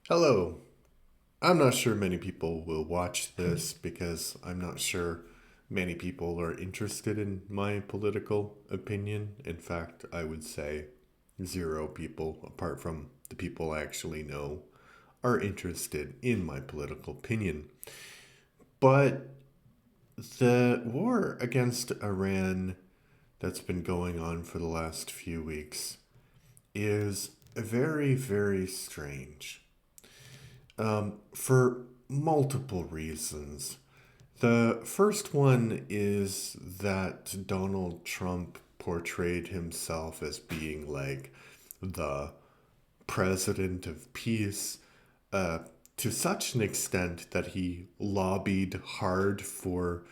Hello. I'm not sure many people will watch this because I'm not sure many people are interested in my political opinion. In fact, I would say zero people, apart from the people I actually know, are interested in my political opinion. But the war against Iran that's been going on for the last few weeks is very, very strange. For multiple reasons. The first one is that Donald Trump portrayed himself as being like the president of peace uh, to such an extent that he lobbied hard for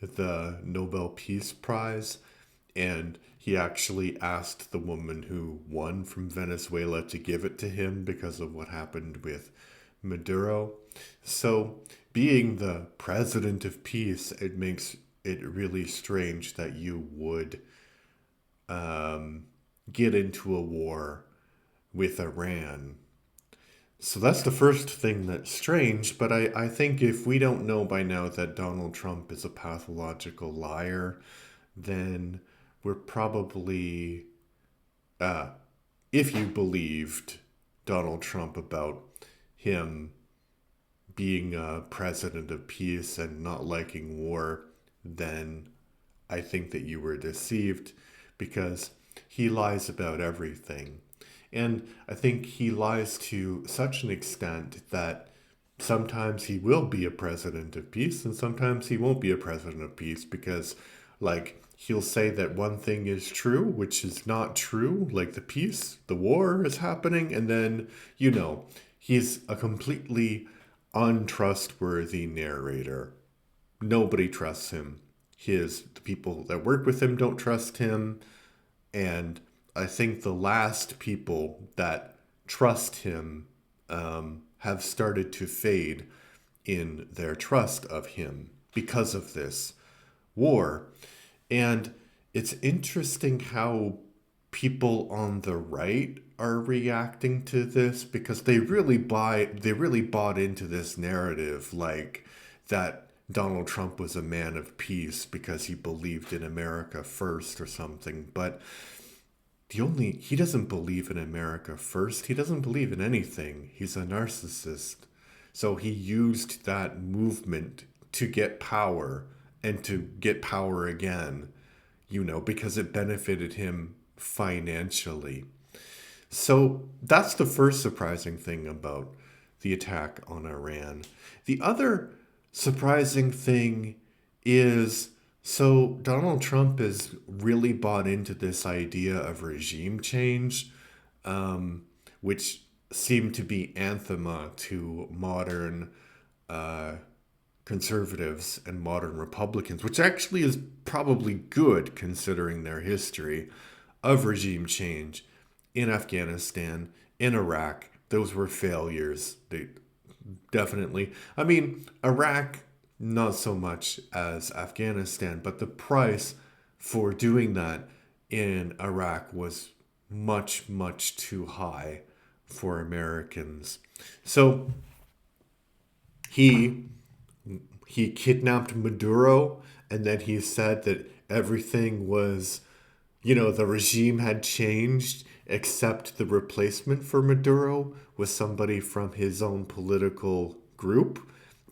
the Nobel Peace Prize. And he actually asked the woman who won from Venezuela to give it to him because of what happened with Maduro. So, being the president of peace, it makes it really strange that you would get into a war with Iran. So that's the first thing that's strange, but I think if we don't know by now that Donald Trump is a pathological liar, then we're probably, if you believed Donald Trump about him being a president of peace and not liking war, then I think that you were deceived because he lies about everything. And I think he lies to such an extent that sometimes he will be a president of peace and sometimes he won't be a president of peace because, like, he'll say that one thing is true, which is not true, like the war is happening, and then, he's a completely untrustworthy narrator. Nobody trusts him. The people that work with him don't trust him, and I think the last people that trust him have started to fade in their trust of him because of this war. And it's interesting how people on the right are reacting to this because they really bought into this narrative, like that Donald Trump was a man of peace because he believed in America first or something. But he doesn't believe in America first. He doesn't believe in anything. He's a narcissist. So he used that movement to get power and to get power again, because it benefited him financially. So that's the first surprising thing about the attack on Iran. The other surprising thing is, so Donald Trump has really bought into this idea of regime change, which seemed to be anathema to modern conservatives and modern Republicans, which actually is probably good considering their history of regime change in Afghanistan, in Iraq. Those were failures. They definitely. I mean, Iraq, not so much as Afghanistan, but the price for doing that in Iraq was much, much too high for Americans. So he he kidnapped Maduro, and then he said that everything was, the regime had changed except the replacement for Maduro was somebody from his own political group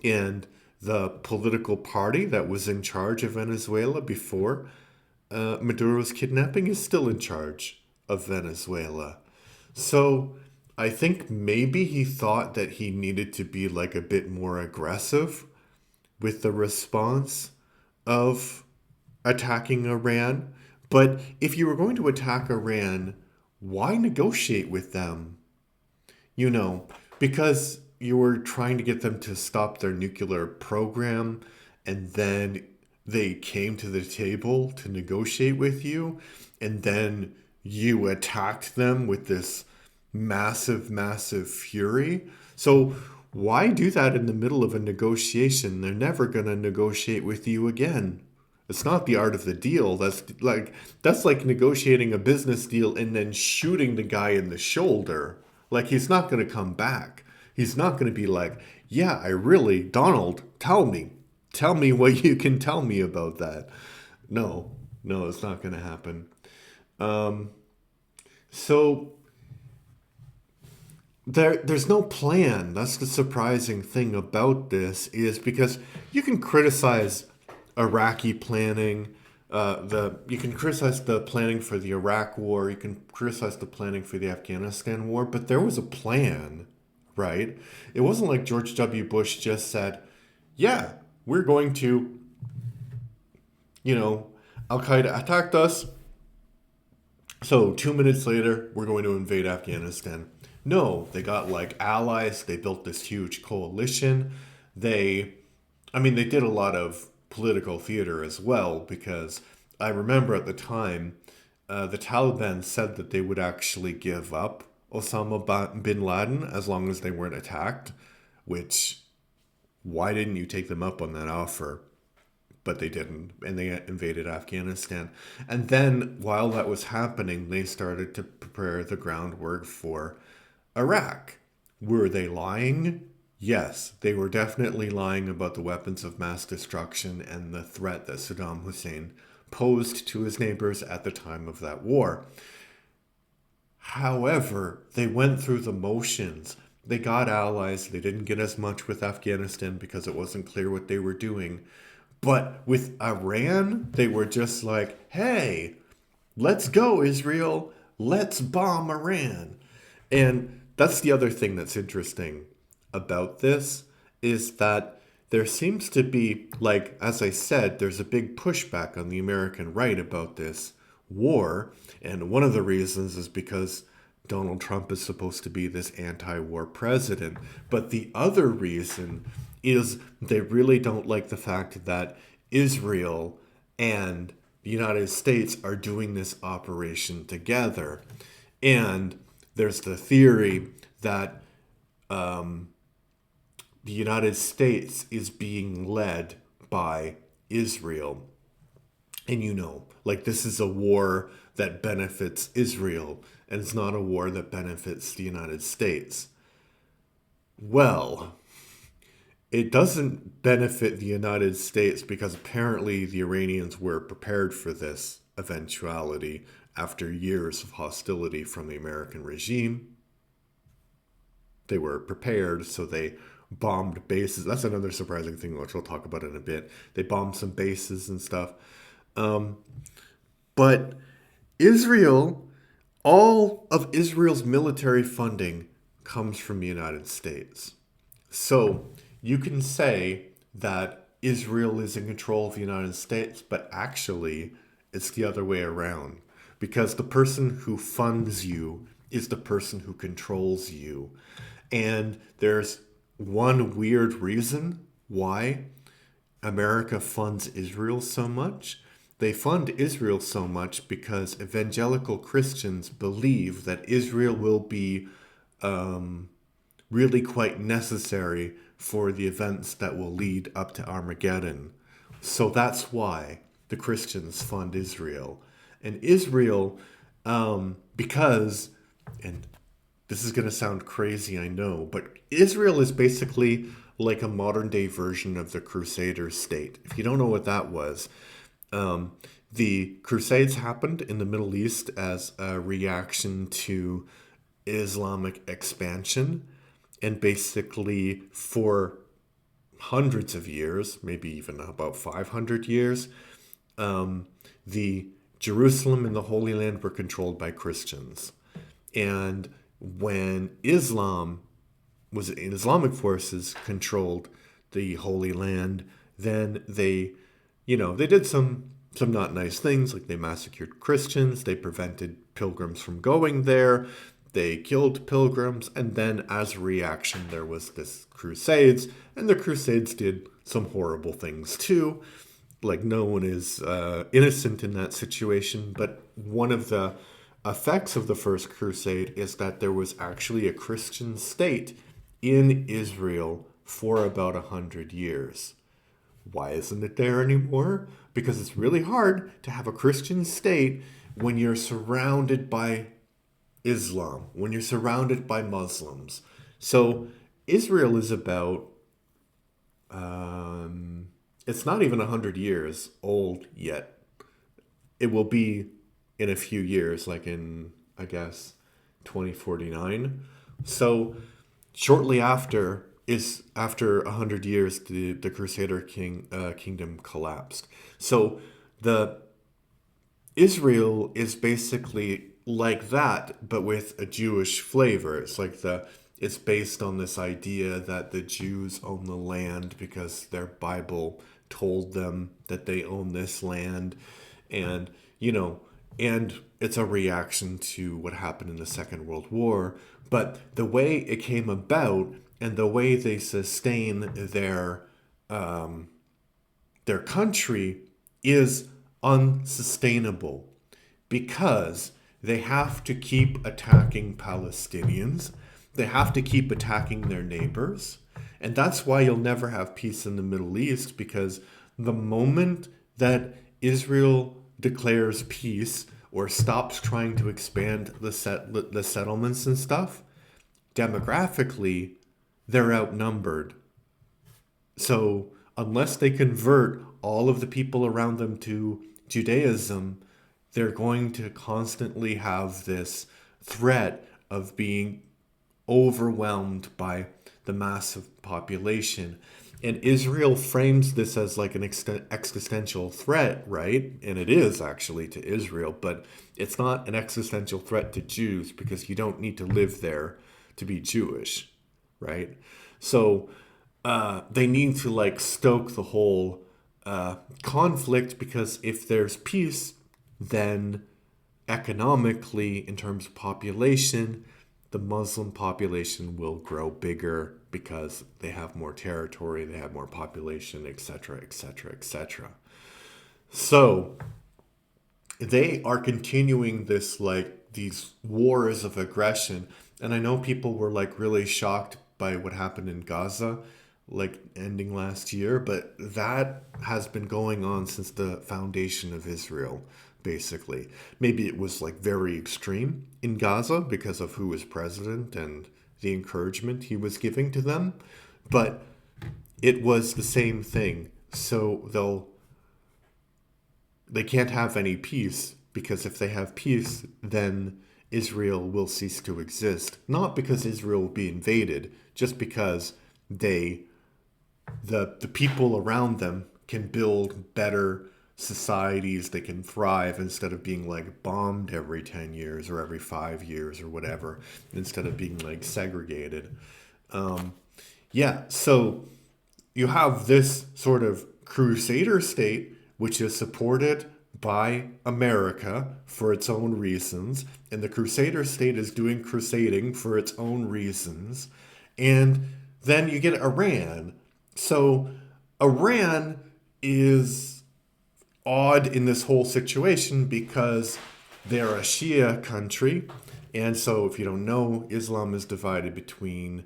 and the political party that was in charge of Venezuela before Maduro's kidnapping is still in charge of Venezuela. So I think maybe he thought that he needed to be like a bit more aggressive with the response of attacking Iran. But if you were going to attack Iran, why negotiate with them? You know, because you were trying to get them to stop their nuclear program and then they came to the table to negotiate with you and then you attacked them with this massive, massive fury. So why do that in the middle of a negotiation? They're never going to negotiate with you again. It's not the art of the deal. That's like negotiating a business deal and then shooting the guy in the shoulder. Like he's not going to come back. He's not going to be like, yeah, Donald, tell me what you can tell me about that. No, no, it's not going to happen. Um, so there's no plan. That's the surprising thing about this, is because you can criticize Iraqi planning. You can criticize the planning for the Iraq War. You can criticize the planning for the Afghanistan War, but there was a plan, right? It wasn't like George W. Bush just said, "Yeah, we're going to, you know, Al Qaeda attacked us. So 2 minutes later, we're going to invade Afghanistan." No, they got like allies. They built this huge coalition. They, I mean, they did a lot of political theater as well, because I remember at the time, the Taliban said that they would actually give up bin Laden as long as they weren't attacked, which, why didn't you take them up on that offer? But they didn't, and they invaded Afghanistan. And then, while that was happening, they started to prepare the groundwork for Iraq. Were they lying? Yes, they were definitely lying about the weapons of mass destruction and the threat that Saddam Hussein posed to his neighbors at the time of that war. However, they went through the motions. They got allies. They didn't get as much with Afghanistan because it wasn't clear what they were doing. But with Iran, they were just like, hey, let's go, Israel. Let's bomb Iran. And that's the other thing that's interesting about this, is that there seems to be, like, as I said, there's a big pushback on the American right about this war. And one of the reasons is because Donald Trump is supposed to be this anti-war president. But the other reason is they really don't like the fact that Israel and the United States are doing this operation together. And there's the theory that the United States is being led by Israel. And like, this is a war that benefits Israel, and it's not a war that benefits the United States. Well, it doesn't benefit the United States because apparently the Iranians were prepared for this eventuality after years of hostility from the American regime. They were prepared, so they bombed bases. That's another surprising thing, which we'll talk about in a bit. They bombed some bases and stuff. But Israel, all of Israel's military funding comes from the United States. So you can say that Israel is in control of the United States, but actually it's the other way around. Because the person who funds you is the person who controls you. And there's one weird reason why America funds Israel so much. They fund Israel so much because evangelical Christians believe that Israel will be really quite necessary for the events that will lead up to Armageddon. So that's why the Christians fund Israel. And Israel, because, and this is going to sound crazy, I know, but Israel is basically like a modern day version of the Crusader state. If you don't know what that was, the Crusades happened in the Middle East as a reaction to Islamic expansion. And basically, for hundreds of years, maybe even about 500 years, the Jerusalem and the Holy Land were controlled by Christians. And when Islamic forces controlled the Holy Land, then they did some not nice things, like they massacred Christians, they prevented pilgrims from going there, they killed pilgrims, and then as a reaction there was this Crusades, and the Crusades did some horrible things too. Like, no one is innocent in that situation, but one of the effects of the First Crusade is that there was actually a Christian state in Israel for about 100 years. Why isn't it there anymore? Because it's really hard to have a Christian state when you're surrounded by Islam, when you're surrounded by Muslims. So Israel is about, it's not even 100 years old yet. It will be in a few years, like in, I guess, 2049. So shortly after is after 100 years, the Crusader kingdom collapsed. So the Israel is basically like that, but with a Jewish flavor. It's based on this idea that the Jews own the land because their Bible told them that they own this land, and you know, and it's a reaction to what happened in the Second World War. But the way it came about and the way they sustain their country is unsustainable because they have to keep attacking Palestinians. They have to keep attacking their neighbors. And that's why you'll never have peace in the Middle East, because the moment that Israel declares peace or stops trying to expand the settlements and stuff, demographically, they're outnumbered. So, unless they convert all of the people around them to Judaism, they're going to constantly have this threat of being overwhelmed by the massive population. And Israel frames this as like an existential threat, right? And it is actually to Israel, but it's not an existential threat to Jews because you don't need to live there to be Jewish, right? So they need to like stoke the whole conflict, because if there's peace, then economically, in terms of population, the Muslim population will grow bigger because they have more territory, they have more population, etc., etc., etc. So they are continuing this, like, these wars of aggression. And I know people were like really shocked by what happened in Gaza, like ending last year, but that has been going on since the foundation of Israel, basically. Maybe it was like very extreme in Gaza because of who was president and the encouragement he was giving to them, but it was the same thing. So they can't have any peace, because if they have peace, then Israel will cease to exist. Not because Israel will be invaded, just because they the people around them can build better societies, they can thrive instead of being like bombed every 10 years or every 5 years or whatever, instead of being like segregated. Yeah, so you have this sort of crusader state, which is supported by America for its own reasons, and the crusader state is doing crusading for its own reasons. And then you get Iran. So Iran is odd in this whole situation because they're a Shia country. And so, if you don't know, Islam is divided between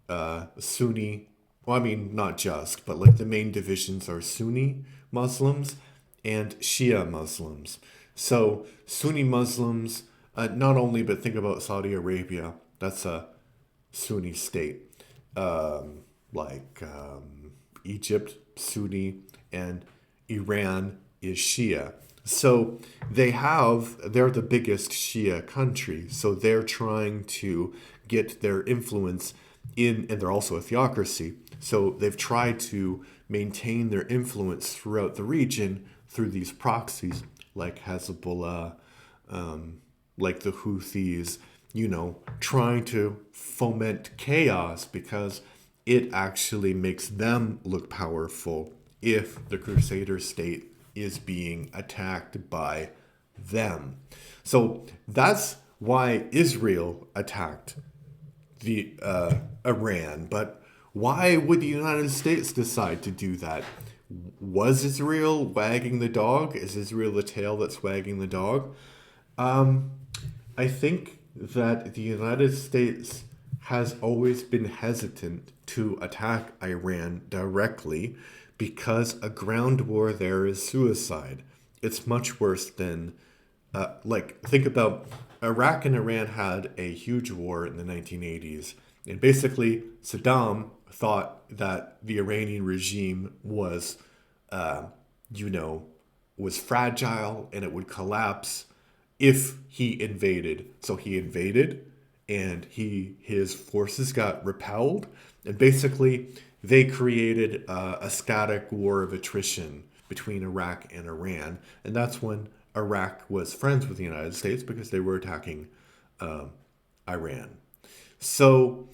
Sunni, well, I mean, not just, but like the main divisions are Sunni Muslims and Shia Muslims. So, Sunni Muslims, not only, but think about Saudi Arabia, that's a Sunni state. Egypt, Sunni, and Iran is Shia. So they're the biggest Shia country. So they're trying to get their influence and they're also a theocracy. So they've tried to maintain their influence throughout the region through these proxies like Hezbollah, like the Houthis, trying to foment chaos because it actually makes them look powerful if the Crusader state is being attacked by them. So that's why Israel attacked the Iran. But why would the United States decide to do that? Was Israel wagging the dog? Is Israel the tail that's wagging the dog? I think that the United States has always been hesitant to attack Iran directly because a ground war there is suicide. It's much worse than, think about Iraq and Iran had a huge war in the 1980s, And basically, Saddam thought that the Iranian regime was, uh, you know, was fragile and it would collapse if he invaded. So he invaded, and his forces got repelled, and basically they created a static war of attrition between Iraq and Iran, and that's when Iraq was friends with the United States because they were attacking Iran. So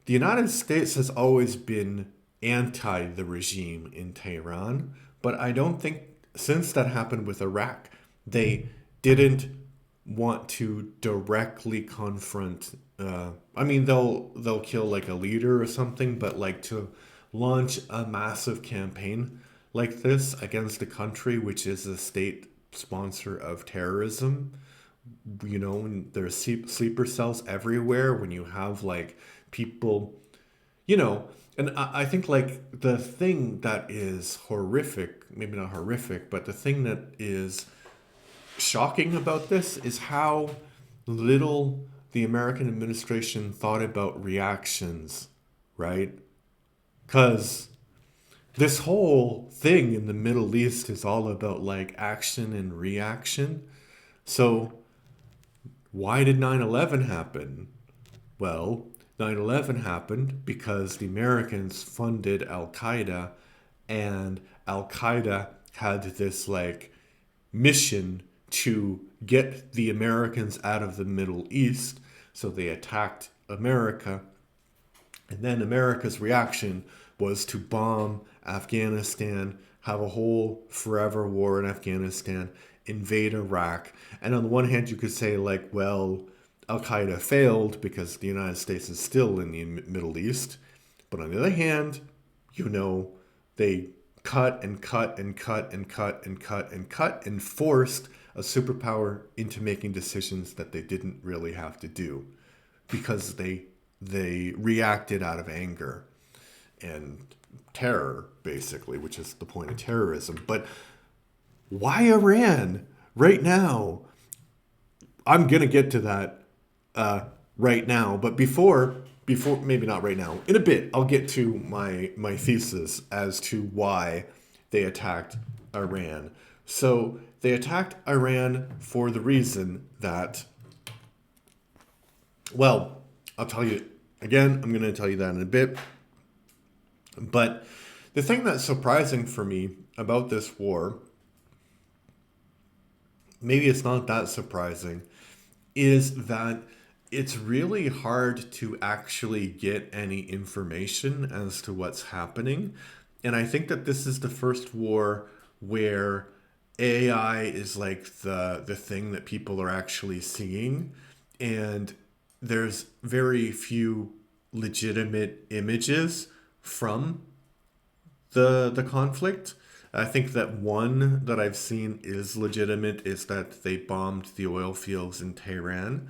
the United States has always been anti the regime in Tehran, but I don't think since that happened with Iraq, they didn't want to directly confront. I mean, they'll kill like a leader or something, but like to launch a massive campaign like this against a country which is a state sponsor of terrorism, and there's sleeper cells everywhere when you have like people, you know, and I think like the thing that is horrific, maybe not horrific, but the thing that is shocking about this is how little the American administration thought about reactions, right? Because this whole thing in the Middle East is all about like action and reaction. So, why did 9/11 happen? Well, 9/11 happened because the Americans funded Al Qaeda, and Al Qaeda had this like mission to get the Americans out of the Middle East. So they attacked America, and then America's reaction was to bomb Afghanistan, have a whole forever war in Afghanistan, invade Iraq. And on the one hand, you could say, like, well, Al Qaeda failed because the United States is still in the Middle East. But on the other hand, they cut and cut and cut and cut and cut and cut and forced a superpower into making decisions that they didn't really have to do because they reacted out of anger and terror, basically, which is the point of terrorism. But why Iran right now? I'm gonna get to that right now, but before maybe not right now. In a bit, I'll get to my thesis as to why they attacked Iran. So they attacked Iran for the reason that, well, I'll tell you again. I'm going to tell you that in a bit. But the thing that's surprising for me about this war, maybe it's not that surprising, is that it's really hard to actually get any information as to what's happening. And I think that this is the first war where AI is like the thing that people are actually seeing. And there's very few legitimate images from the conflict. I think that one that I've seen is legitimate is that they bombed the oil fields in Tehran,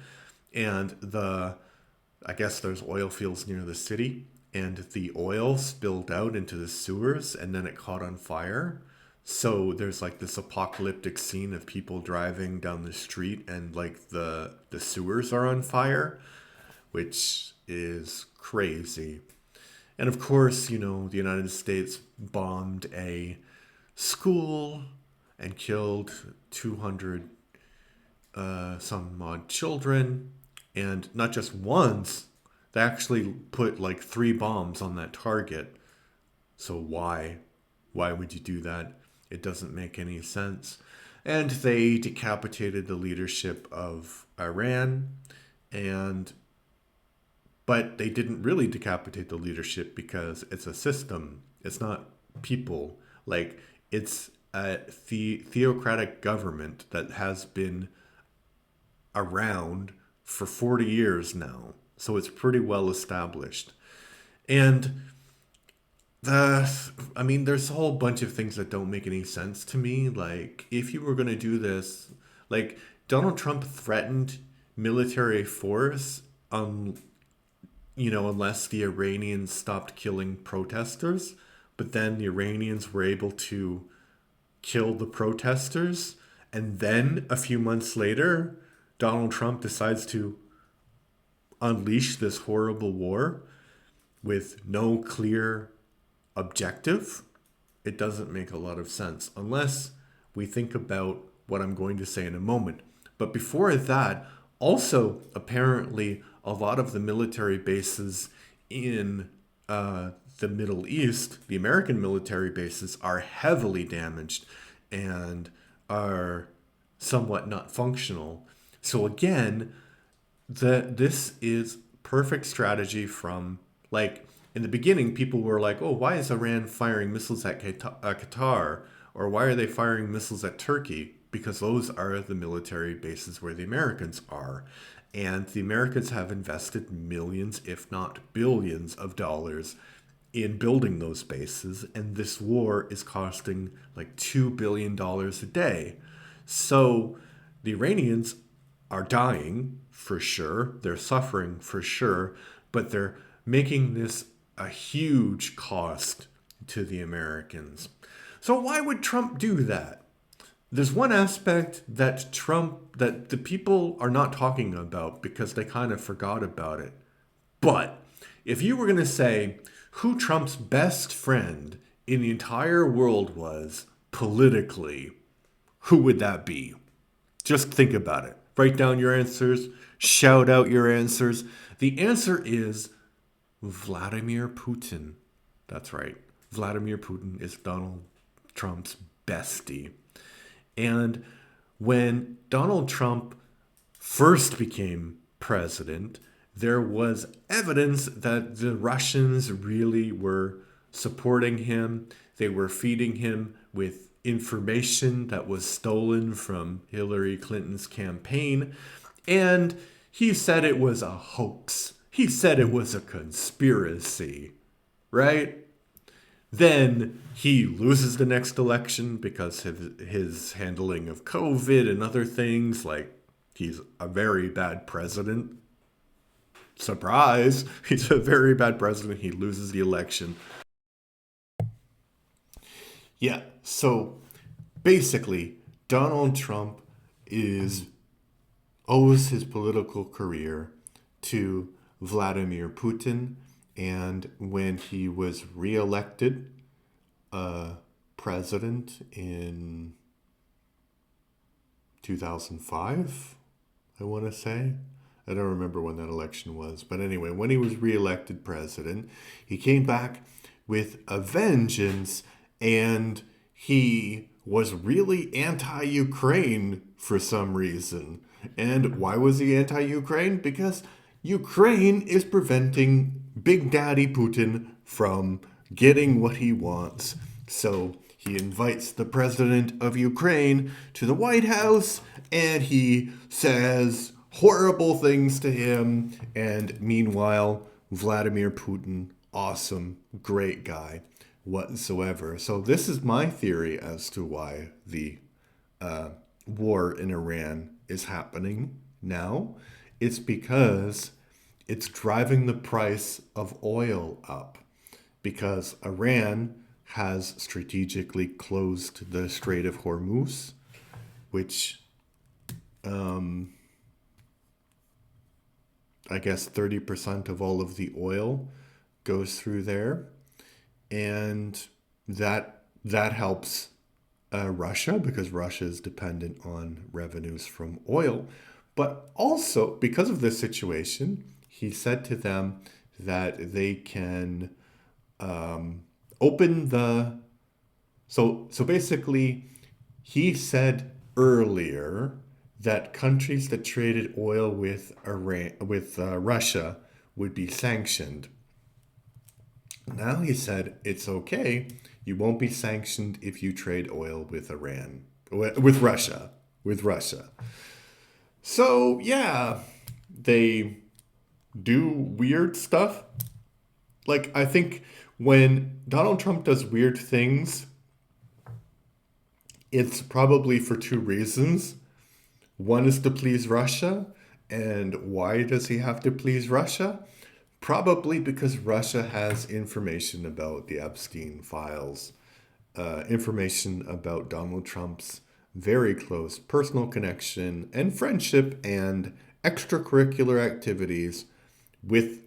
and I guess there's oil fields near the city, and the oil spilled out into the sewers and then it caught on fire. So there's like this apocalyptic scene of people driving down the street and like the sewers are on fire, which is crazy. And of course, the United States bombed a school and killed 200 some odd children. And not just once, they actually put like 3 bombs on that target. So why? Why would you do that? It doesn't make any sense. And they decapitated the leadership of Iran, and but they didn't really decapitate the leadership because it's a system. It's not people. Like, it's a theocratic government that has been around for 40 years now. So it's pretty well established. And there's a whole bunch of things that don't make any sense to me. Like, if you were going to do this, like, Donald Trump threatened military force unless the Iranians stopped killing protesters. But then the Iranians were able to kill the protesters. And then a few months later, Donald Trump decides to unleash this horrible war. with no clear objective, it doesn't make a lot of sense unless we think about what I'm going to say in a moment. But before that, also apparently a lot of the military bases in the Middle East, the American military bases, are heavily damaged and are somewhat not functional. So again, this is perfect strategy from, like, in the beginning people were like, oh, why is Iran firing missiles at Qatar, or why are they firing missiles at Turkey? Because those are the military bases where the Americans are, and the Americans have invested millions if not billions of dollars in building those bases, and this war is costing like $2 billion a day. So the Iranians are dying for sure, they're suffering for sure, but they're making this a huge cost to the Americans. So why would Trump do that? There's one aspect that the people are not talking about because they kind of forgot about it. But if you were going to say who Trump's best friend in the entire world was politically, who would that be? Just think about it. Write down your answers, shout out your answers. The answer is Vladimir Putin. That's right. Vladimir Putin is Donald Trump's bestie. And when Donald Trump first became president, there was evidence that the Russians really were supporting him. They were feeding him with information that was stolen from Hillary Clinton's campaign. And he said it was a hoax. He said it was a conspiracy, right? Then he loses the next election because of his handling of COVID and other things. Like, he's a very bad president. Surprise! He's a very bad president. He loses the election. Yeah, so basically, Donald Trump is owes his political career to Vladimir Putin. And when he was reelected president in 2005, I want to say. I don't remember when that election was. But anyway, when he was reelected president, he came back with a vengeance, and he was really anti-Ukraine for some reason. And why was he anti-Ukraine? Because Ukraine is preventing Big Daddy Putin from getting what he wants. So he invites the president of Ukraine to the White House, and he says horrible things to him. And meanwhile, Vladimir Putin, awesome, great guy whatsoever. So this is my theory as to why the war in Iran is happening now. It's because it's driving the price of oil up, because Iran has strategically closed the Strait of Hormuz, which I guess 30% of all of the oil goes through there. And that helps Russia, because Russia is dependent on revenues from oil. But also, because of this situation, he said to them that they can open the. So basically, he said earlier that countries that traded oil with Russia would be sanctioned. Now he said it's okay. You won't be sanctioned if you trade oil with Iran, with Russia, So yeah, they do weird stuff. Like, I think when Donald Trump does weird things, it's probably for two reasons. One is to please Russia. And why does he have to please Russia? Probably because Russia has information about the Epstein files, information about Donald Trump's very close personal connection and friendship and extracurricular activities with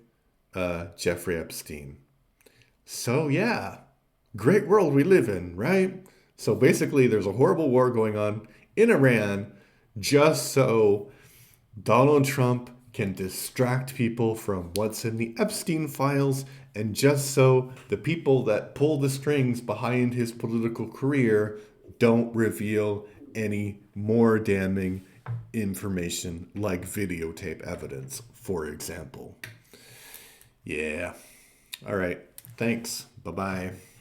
Jeffrey Epstein. So, yeah, great world we live in, right? So basically, there's a horrible war going on in Iran just so Donald Trump can distract people from what's in the Epstein files, and just so the people that pull the strings behind his political career don't reveal any more damning information like videotape evidence, for example. Yeah. All right. Thanks. Bye bye.